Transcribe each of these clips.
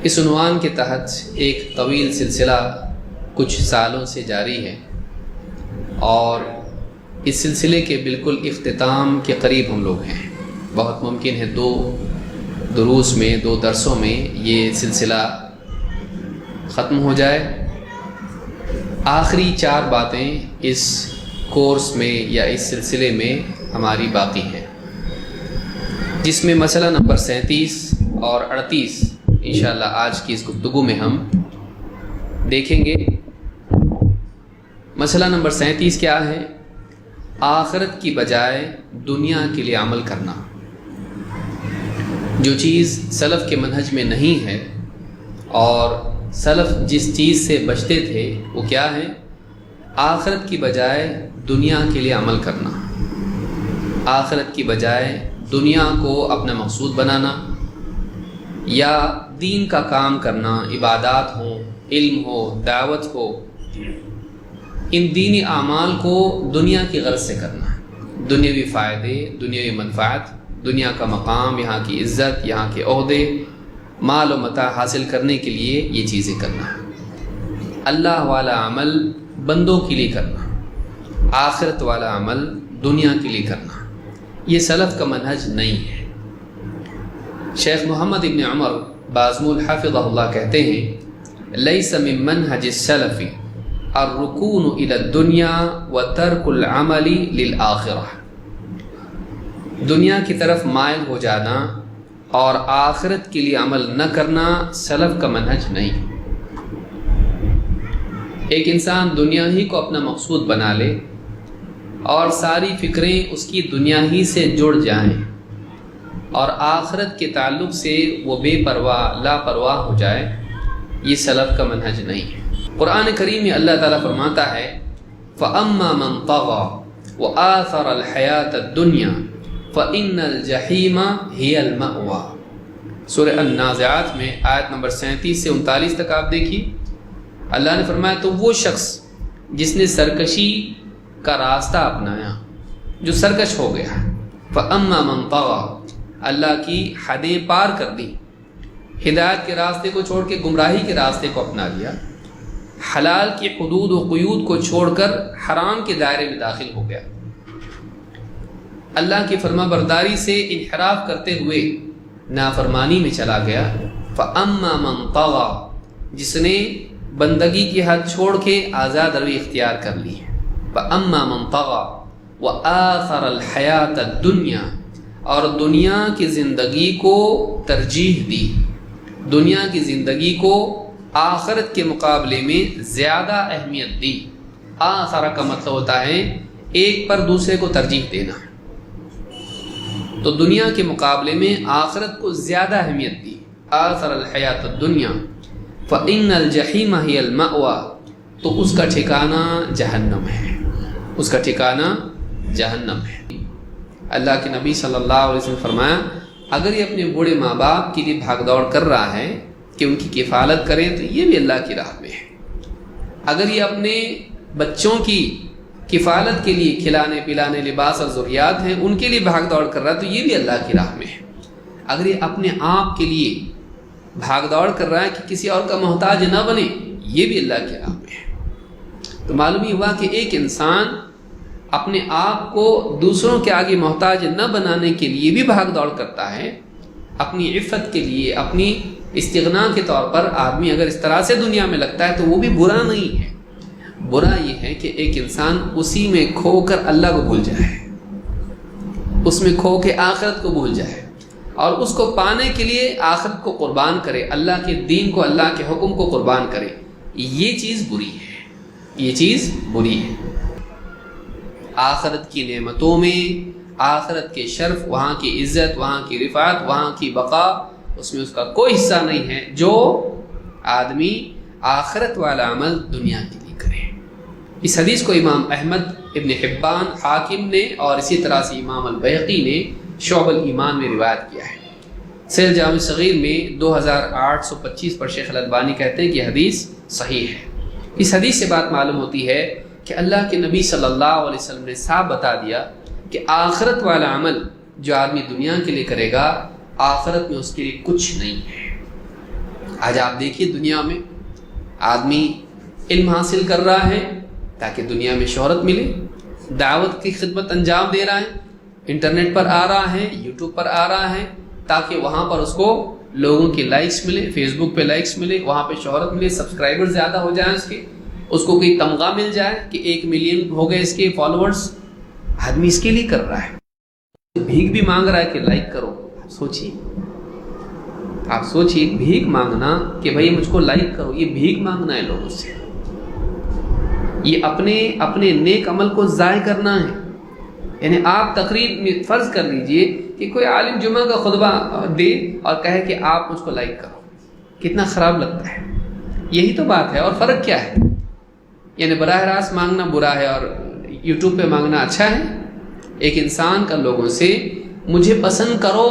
اس عنوان کے تحت ایک طویل سلسلہ کچھ سالوں سے جاری ہے اور اس سلسلے کے بالکل اختتام کے قریب ہم لوگ ہیں۔ بہت ممکن ہے 2 دروس میں 2 درسوں میں یہ سلسلہ ختم ہو جائے۔ آخری 4 باتیں اس کورس میں یا اس سلسلے میں ہماری باقی ہیں، جس میں مسئلہ نمبر 37 اور 38 انشاءاللہ آج کی اس گفتگو میں ہم دیکھیں گے۔ مسئلہ نمبر 37 کیا ہے؟ آخرت کی بجائے دنیا کے لیے عمل کرنا۔ جو چیز سلف کے منہج میں نہیں ہے اور سلف جس چیز سے بچتے تھے وہ کیا ہے؟ آخرت کی بجائے دنیا کے لیے عمل کرنا، آخرت کی بجائے دنیا کو اپنا مقصود بنانا، یا دین کا کام کرنا، عبادات ہوں، علم ہو، دعوت ہو، ان دینی اعمال کو دنیا کی غرض سے کرنا، دنیاوی فائدے، دنیاوی منفعت، دنیا کا مقام، یہاں کی عزت، یہاں کے عہدے، مال و متاع حاصل کرنے کے لیے یہ چیزیں کرنا۔ اللہ والا عمل بندوں کے لیے کرنا، آخرت والا عمل دنیا کے لیے کرنا، یہ سلف کا منہج نہیں ہے۔ شیخ محمد ابن عمر بازمول حافظہ اللہ کہتے ہیں، لیس من منہج السلف الرکون الی الدنیا وترک العمل للآخرہ۔ دنیا کی طرف مائل ہو جانا اور آخرت کے لیے عمل نہ کرنا سلف کا منہج نہیں۔ ایک انسان دنیا ہی کو اپنا مقصود بنا لے اور ساری فکریں اس کی دنیا ہی سے جڑ جائیں اور آخرت کے تعلق سے وہ بے پرواہ لاپرواہ ہو جائے، یہ سلف کا منہج نہیں ہے۔ قرآن کریم میں اللہ تعالیٰ فرماتا ہے، فَأَمَّا مَنْ طَغَى وَآثَرَ الْحَيَاةَ الدُّنْيَا فَإِنَّ الْجَحِيمَ هِيَ الْمَأْوَى۔ سورہ النازعات میں آیت نمبر 37 سے 39 تک آپ دیکھیے، اللہ نے فرمایا تو وہ شخص جس نے سرکشی کا راستہ اپنایا، جو سرکش ہو گیا، فَأَمَّا مَنْ طَغَى، اللہ کی حدیں پار کر دی، ہدایت کے راستے کو چھوڑ کے گمراہی کے راستے کو اپنا لیا، حلال کی حدود و قیود کو چھوڑ کر حرام کے دائرے میں داخل ہو گیا، اللہ کی فرما برداری سے انحراف کرتے ہوئے نافرمانی میں چلا گیا، فَأَمَّا مَنْ طَغَى، جس نے بندگی کی حد چھوڑ کے آزاد روی اختیار کر لی، فَأَمَّا مَنْ طَغَى وَآثَرَ الْحَيَاةَ الدُّنْيَا، اور دنیا کی زندگی کو ترجیح دی، دنیا کی زندگی کو آخرت کے مقابلے میں زیادہ اہمیت دی۔ آثر کا مطلب ہوتا ہے ایک پر دوسرے کو ترجیح دینا، تو دنیا کے مقابلے میں آخرت کو زیادہ اہمیت دی۔ آثر الحیات الدنیا فإن الجحیم ہی المأوى، تو اس کا ٹھکانہ جہنم ہے، اس کا ٹھکانہ جہنم ہے۔ اللہ کے نبی صلی اللہ علیہ وسلم فرمایا، اگر یہ اپنے بوڑھے ماں باپ کے لیے بھاگ دوڑ کر رہا ہے کہ ان کی کفالت کریں تو یہ بھی اللہ کی راہ میں ہے، اگر یہ اپنے بچوں کی کفالت کے لیے کھلانے پلانے لباس اور ضروریات ہیں ان کے لیے بھاگ دوڑ کر رہا ہے تو یہ بھی اللہ کی راہ میں ہے، اگر یہ اپنے آپ کے لیے بھاگ دوڑ کر رہا ہے کہ کسی اور کا محتاج نہ بنے، یہ بھی اللہ کی راہ میں ہے۔ تو معلوم ہی ہوا کہ ایک انسان اپنے آپ کو دوسروں کے آگے محتاج نہ بنانے کے لیے بھی بھاگ دوڑ کرتا ہے، اپنی عفت کے لیے، اپنی استغنا کے طور پر آدمی اگر اس طرح سے دنیا میں لگتا ہے تو وہ بھی برا نہیں ہے۔ برا یہ ہے کہ ایک انسان اسی میں کھو کر اللہ کو بھول جائے، اس میں کھو کے آخرت کو بھول جائے اور اس کو پانے کے لیے آخرت کو قربان کرے، اللہ کے دین کو، اللہ کے حکم کو قربان کرے، یہ چیز بری ہے، یہ چیز بری ہے۔ آخرت کی نعمتوں میں، آخرت کے شرف، وہاں کی عزت، وہاں کی رفعت، وہاں کی بقا، اس میں اس کا کوئی حصہ نہیں ہے جو آدمی آخرت والا عمل دنیا کے لیے کرے۔ اس حدیث کو امام احمد، ابن حبان، حاکم نے اور اسی طرح سے امام البیہقی نے شعب الایمان میں روایت کیا ہے۔ سیل جامع صغیر میں 2825 پر شیخ الالبانی کہتے ہیں کہ حدیث صحیح ہے۔ اس حدیث سے بات معلوم ہوتی ہے کہ اللہ کے نبی صلی اللہ علیہ وسلم نے صاف بتا دیا کہ آخرت والا عمل جو آدمی دنیا کے لیے کرے گا، آخرت میں اس کے لیے کچھ نہیں ہے، آج آپ دیکھیے دنیا میں آدمی علم حاصل کر رہا ہے تاکہ دنیا میں شہرت ملے، دعوت کی خدمت انجام دے رہا ہے، انٹرنیٹ پر آ رہا ہے، یوٹیوب پر آ رہا ہے تاکہ وہاں پر اس کو لوگوں کی لائکس ملے، فیس بک پہ لائکس ملے، وہاں پہ شہرت ملے، سبسکرائبر زیادہ ہو جائیں اس کو کوئی تمغہ مل جائے کہ 1 ملین ہو گئے اس کے فالوورز۔ آدمی اس کے لیے کر رہا ہے، بھیک بھی مانگ رہا ہے کہ لائک کرو۔ آپ سوچیے بھیک مانگنا کہ بھائی مجھ کو لائک کرو، یہ بھیک مانگنا ہے لوگوں سے، یہ اپنے نیک عمل کو ضائع کرنا ہے۔ یعنی آپ تقریر میں فرض کر لیجئے کہ کوئی عالم جمعہ کا خطبہ دے اور کہے کہ آپ مجھ کو لائک کرو، کتنا خراب لگتا ہے۔ یہی تو بات ہے، اور فرق کیا ہے؟ یعنی براہ راست مانگنا برا ہے اور یوٹیوب پہ مانگنا اچھا ہے؟ ایک انسان کا لوگوں سے مجھے پسند کرو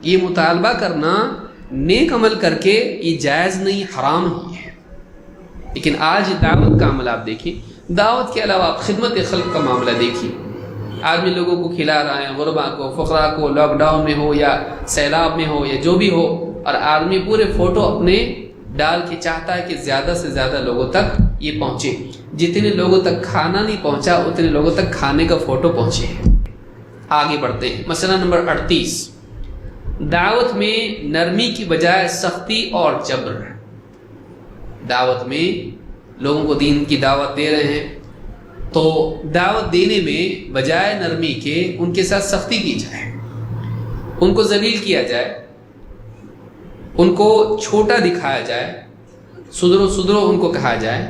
یہ مطالبہ کرنا نیک عمل کر کے یہ جائز نہیں، حرام ہی ہے۔ لیکن آج دعوت کا عمل آپ دیکھیں، دعوت کے علاوہ آپ خدمت خلق کا معاملہ دیکھیں، آدمی لوگوں کو کھلا رہا ہے، غربا کو، فقراء کو، لاک ڈاؤن میں ہو یا سیلاب میں ہو یا جو بھی ہو، اور آدمی پورے فوٹو اپنے ڈال کے چاہتا ہے کہ زیادہ سے زیادہ لوگوں تک یہ پہنچے، جتنے لوگوں تک کھانا نہیں پہنچا اتنے لوگوں تک کھانے کا فوٹو پہنچے۔ آگے بڑھتے ہیں، مسئلہ نمبر 38، دعوت میں نرمی کی بجائے سختی اور جبر۔ دعوت میں لوگوں کو دین کی دعوت دے رہے ہیں تو دعوت دینے میں بجائے نرمی کے ان کے ساتھ سختی کی جائے، ان کو ذلیل کیا جائے، ان کو چھوٹا دکھایا جائے، سدھرو ان کو کہا جائے،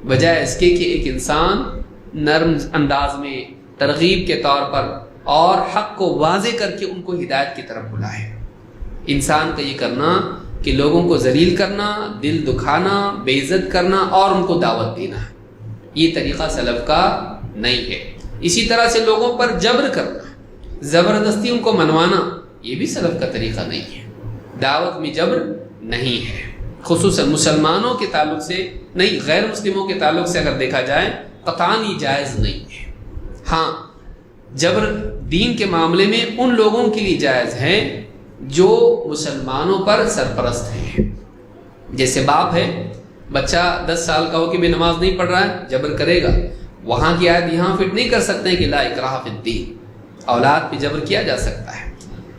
بجائے اس کے کہ ایک انسان نرم انداز میں ترغیب کے طور پر اور حق کو واضح کر کے ان کو ہدایت کی طرف بلائے۔ انسان کا یہ کرنا کہ لوگوں کو ذلیل کرنا، دل دکھانا، بے عزت کرنا اور ان کو دعوت دینا، یہ طریقہ سلف کا نہیں ہے۔ اسی طرح سے لوگوں پر جبر کرنا، زبردستی ان کو منوانا، یہ بھی سلف کا طریقہ نہیں ہے۔ دعوت میں جبر نہیں ہے، خصوصاً مسلمانوں کے تعلق سے نہیں، غیر مسلموں کے تعلق سے اگر دیکھا جائے قطعاً یہ جائز نہیں ہے۔ ہاں جبر دین کے معاملے میں ان لوگوں کے لیے جائز ہے جو مسلمانوں پر سرپرست ہیں۔ جیسے باپ ہے، بچہ 10 سال کا ہو کہ بھی نماز نہیں پڑھ رہا ہے، جبر کرے گا، وہاں کی آیت یہاں فٹ نہیں کر سکتے کہ لا اکراہ فی الدین، اولاد پہ جبر کیا جا سکتا ہے۔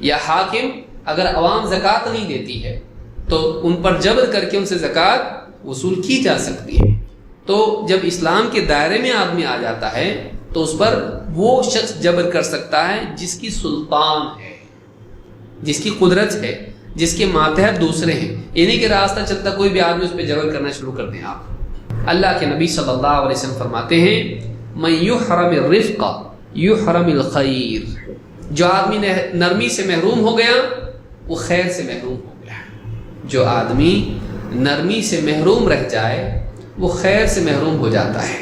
یا حاکم اگر عوام زکوٰۃ نہیں دیتی ہے تو ان پر جبر کر کے ان سے زکوٰۃ وصول کی جا سکتی ہے۔ تو جب اسلام کے دائرے میں آدمی آ جاتا ہے تو اس پر وہ شخص جبر کر سکتا ہے جس کی سلطان ہے، جس کی قدرت ہے، جس کے ماتحت دوسرے ہیں، یعنی کہ راستہ چلتا کوئی بھی آدمی اس پہ جبر کرنا شروع کر دیں۔ آپ اللہ کے نبی صلی اللہ علیہ وسلم فرماتے ہیں من یحرم الرفق یحرم الخیر، جو آدمی نرمی سے محروم ہو گیا وہ خیر سے محروم ہو گیا۔ جو آدمی نرمی سے محروم رہ جائے وہ خیر سے محروم ہو جاتا ہے۔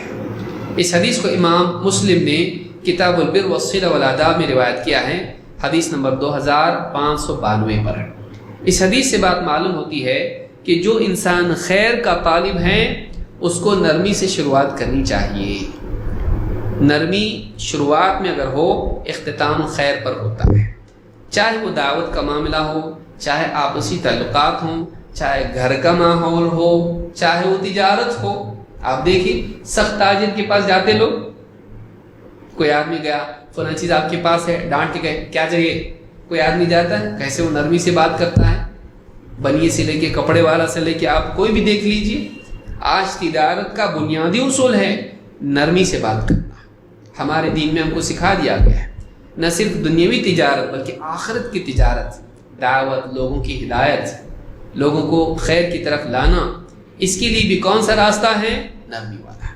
اس حدیث کو امام مسلم نے کتاب البر والصلہ والآداب میں روایت کیا ہے، حدیث نمبر 2592 پر۔ اس حدیث سے بات معلوم ہوتی ہے کہ جو انسان خیر کا طالب ہے اس کو نرمی سے شروعات کرنی چاہیے۔ نرمی شروعات میں اگر ہو اختتام خیر پر ہوتا ہے، چاہے وہ دعوت کا معاملہ ہو، چاہے آپسی تعلقات ہوں، چاہے گھر کا ماحول ہو، چاہے وہ تجارت ہو۔ آپ دیکھیں سخت تاجر کے پاس جاتے لوگ، کوئی آدمی گیا فلاں چیز آپ کے پاس ہے، ڈانٹ کے کہے کیا چاہیے، کوئی آدمی جاتا ہے کیسے وہ نرمی سے بات کرتا ہے، بنیے سے لے کے کپڑے والا سے لے کے آپ کوئی بھی دیکھ لیجئے۔ آج تجارت کا بنیادی اصول ہے نرمی سے بات کرنا، ہمارے دین میں ہم کو سکھا دیا گیا ہے۔ نہ صرف دنیاوی تجارت بلکہ آخرت کی تجارت، دعوت، لوگوں کی ہدایت، لوگوں کو خیر کی طرف لانا، اس کے لیے بھی کون سا راستہ ہے؟ نرمی والا۔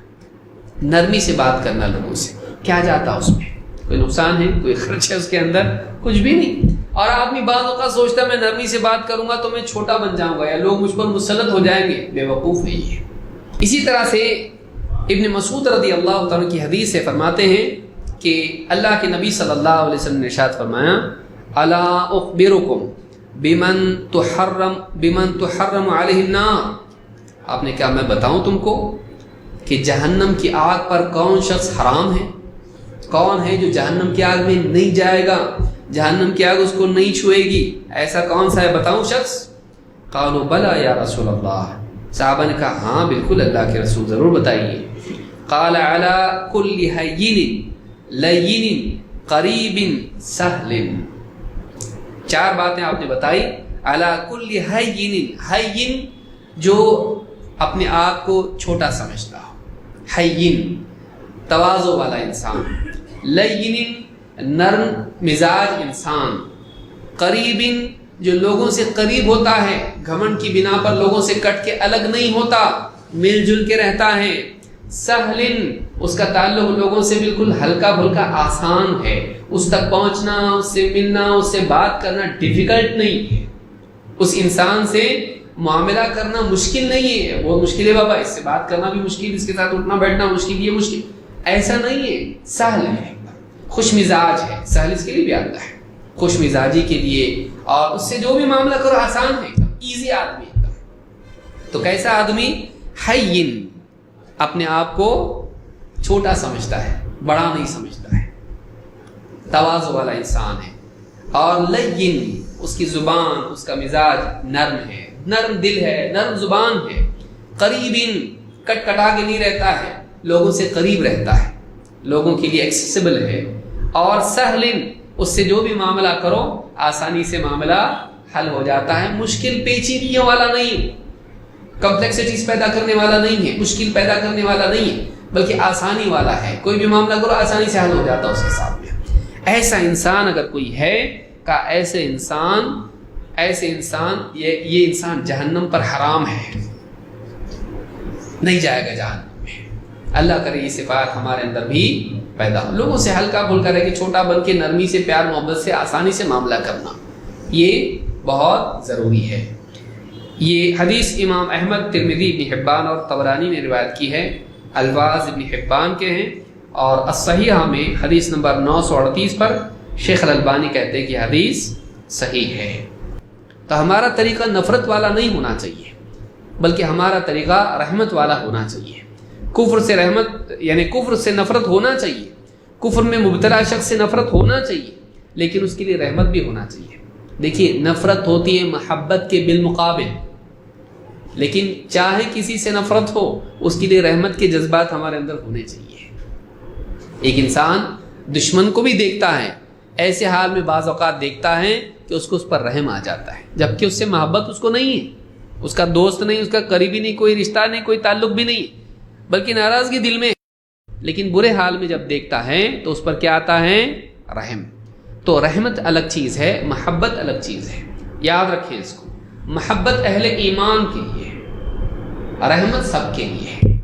نرمی سے بات کرنا لوگوں سے، کیا جاتا اس میں؟ کوئی نقصان ہے؟ کوئی خرچ ہے اس کے اندر؟ کچھ بھی نہیں۔ اور آدمی بعض اوقات سوچتا ہے میں نرمی سے بات کروں گا تو میں چھوٹا بن جاؤں گا یا لوگ مجھ پر مسلط ہو جائیں گے، بے وقوف ہے یہ۔ اسی طرح سے ابن مسعود رضی اللہ تعالیٰ کی حدیث سے فرماتے ہیں کہ اللہ کے نبی صلی اللہ علیہ وسلم نے ارشاد فرمایا الا اخبرکم بمن تحرم علیہ النار، آپ نے کہا میں بتاؤں تم کو کہ جہنم کی آگ پر کون شخص حرام ہے؟ کون ہے جو جہنم کی آگ میں نہیں جائے گا، جہنم کی آگ اس کو نہیں چھوئے گی؟ ایسا کون سا ہے بتاؤں شخص؟ قالوا بلا یا رسول اللہ، صحابہ نے کہا ہاں بالکل اللہ کے رسول، ضرور بتائیے۔ قال علی کل ہین لین قریب سہل، چار باتیں آپ نے بتائی۔ علی کل ہین، ہین جو اپنے آپ کو چھوٹا سمجھتا ہو، ہین تواضع والا انسان، لین نرم مزاج انسان، قریب جو لوگوں سے قریب ہوتا ہے، گھمنڈ کی بنا پر لوگوں سے کٹ کے الگ نہیں ہوتا، مل جل کے رہتا ہے، سہل اس کا تعلق لوگوں سے بالکل ہلکا بھلکا آسان ہے، اس تک پہنچنا، اس سے ملنا، اس سے بات کرنا ڈیفیکلٹ نہیں ہے، اس انسان سے معاملہ کرنا مشکل نہیں ہے، بہت مشکل ہے بابا، اس سے بات کرنا بھی مشکل، اس کے ساتھ اٹھنا بیٹھنا مشکل، یہ مشکل، ایسا نہیں ہے، سہل ہے، خوش مزاج ہے، سہل اس کے لیے بھی آتا ہے، خوش مزاجی کے لیے، اور اس سے جو بھی معاملہ کرو آسان ہے، ایزی آدمی ہے۔ تو کیسا آدمی؟ ہین اپنے آپ کو چھوٹا سمجھتا ہے، بڑا نہیں سمجھتا ہے، تواضع والا انسان ہے، اور لین اس کی زبان، اس کا مزاج نرم ہے، نرم دل ہے، نرم زبان ہے، قریب کٹ کٹا کے نہیں رہتا ہے، لوگوں سے قریب رہتا ہے، لوگوں کے لیے ایکسیسیبل ہے، اور سہل اس سے جو بھی معاملہ کرو آسانی سے معاملہ حل ہو جاتا ہے، مشکل پیچیدگیوں والا نہیں، کمپلیکسٹیز پیدا کرنے والا نہیں ہے، مشکل پیدا کرنے والا نہیں ہے، بلکہ آسانی والا ہے، کوئی بھی معاملہ کرو آسانی سے حل ہو جاتا ہے اس کے ساتھ میں۔ ایسا انسان اگر کوئی ہے کہ ایسے انسان یہ انسان جہنم پر حرام ہے، نہیں جائے گا جہنم میں۔ اللہ کرے یہ صفات ہمارے اندر بھی پیدا ہو، لوگوں سے ہلکا بھلکا رہ کے، چھوٹا بن کے، نرمی سے، پیار محبت سے، آسانی سے معاملہ کرنا، یہ بہت ضروری ہے۔ یہ حدیث امام احمد، ترمذی، ابن حبان اور طبرانی نے روایت کی ہے، الفاظ ابن حبان کے ہیں، اور الصحیحہ میں حدیث نمبر 938 پر شیخ الالبانی کہتے ہیں کہ حدیث صحیح ہے۔ تو ہمارا طریقہ نفرت والا نہیں ہونا چاہیے، بلکہ ہمارا طریقہ رحمت والا ہونا چاہیے۔ کفر سے رحمت، یعنی کفر سے نفرت ہونا چاہیے، کفر میں مبتلا شخص سے نفرت ہونا چاہیے، لیکن اس کے لیے رحمت بھی ہونا چاہیے۔ دیکھیے نفرت ہوتی ہے محبت کے بالمقابل، لیکن چاہے کسی سے نفرت ہو اس کے لیے رحمت کے جذبات ہمارے اندر ہونے چاہیے۔ ایک انسان دشمن کو بھی دیکھتا ہے، ایسے حال میں بعض اوقات دیکھتا ہے کہ اس کو اس پر رحم آ جاتا ہے، جبکہ اس سے محبت اس کو نہیں ہے، اس کا دوست نہیں، اس کا قریبی نہیں، کوئی رشتہ نہیں، کوئی تعلق بھی نہیں، بلکہ ناراضگی دل میں، لیکن برے حال میں جب دیکھتا ہے تو اس پر کیا آتا ہے؟ رحم۔ تو رحمت الگ چیز ہے، محبت الگ چیز ہے، یاد رکھیں اس کو۔ محبت اہل ایمان کے لیے، رحمت سب کے لیے ہے۔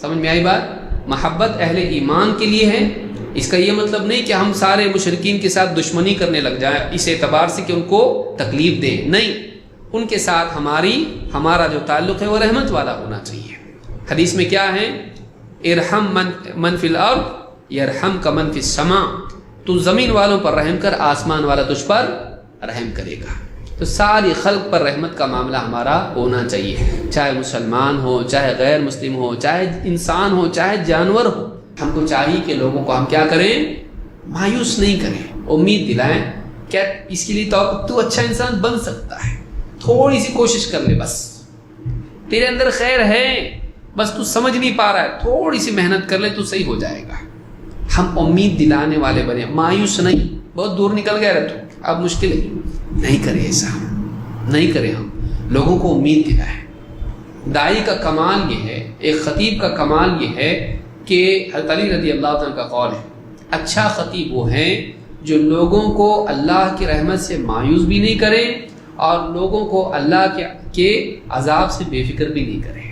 سمجھ میں آئی بات؟ محبت اہل ایمان کے لیے ہے، اس کا یہ مطلب نہیں کہ ہم سارے مشرکین کے ساتھ دشمنی کرنے لگ جائیں اس اعتبار سے کہ ان کو تکلیف دیں، نہیں، ان کے ساتھ ہمارا جو تعلق ہے وہ رحمت والا ہونا چاہیے۔ حدیث میں کیا ہے؟ ارحم من فی الارض یرحمک من فی السماء، تو زمین والوں پر رحم کر، آسمان والا تجھ پر رحم کرے گا۔ تو ساری خلق پر رحمت کا معاملہ ہمارا ہونا چاہیے، چاہے مسلمان ہو، چاہے غیر مسلم ہو، چاہے انسان ہو، چاہے جانور ہو۔ ہم کو چاہیے کہ لوگوں کو ہم کیا کریں؟ مایوس نہیں کریں، امید دلائیں، کیا اس کے لیے تو اچھا انسان بن سکتا ہے، تھوڑی سی کوشش کر لے، بس تیرے اندر خیر ہے، بس تو سمجھ نہیں پا رہا ہے، تھوڑی سی محنت کر لے تو صحیح ہو جائے گا۔ ہم امید دلانے والے بنے، مایوس نہیں، بہت دور نکل گیا رہے تو اب مشکل ہے، نہیں کرے ایسا، نہیں کرے، ہم لوگوں کو امید دلائیں۔ داعی کا کمال یہ ہے، ایک خطیب کا کمال یہ ہے کہ حضرت علی رضی اللہ عنہ کا قول ہے، اچھا خطیب وہ ہے جو لوگوں کو اللہ کی رحمت سے مایوس بھی نہیں کرے اور لوگوں کو اللہ کے عذاب سے بے فکر بھی نہیں کرے،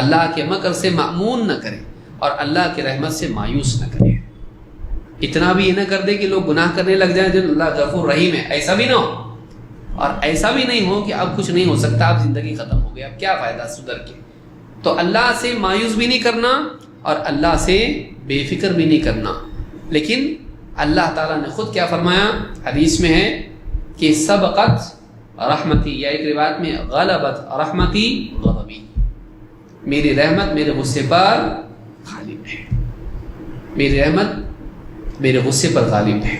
اللہ کے مکر سے مأمون نہ کرے اور اللہ کی رحمت سے مایوس نہ کرے۔ اتنا بھی یہ نہ کر دے کہ لوگ گناہ کرنے لگ جائیں جو اللہ غفور رحیم ہے، ایسا بھی نہ ہو، اور ایسا بھی نہیں ہو کہ اب کچھ نہیں ہو سکتا، اب زندگی ختم ہو گئی، اب کیا فائدہ سدھر کے۔ تو اللہ سے مایوس بھی نہیں کرنا اور اللہ سے بے فکر بھی نہیں کرنا، لیکن اللہ تعالیٰ نے خود کیا فرمایا؟ حدیث میں ہے کہ سبقت رحمتی، یا ایک روایت میں غلبت رحمتی غضبی، میری رحمت میرے غصے پر غالب ہے، میری رحمت میرے غصے پر غالب ہے۔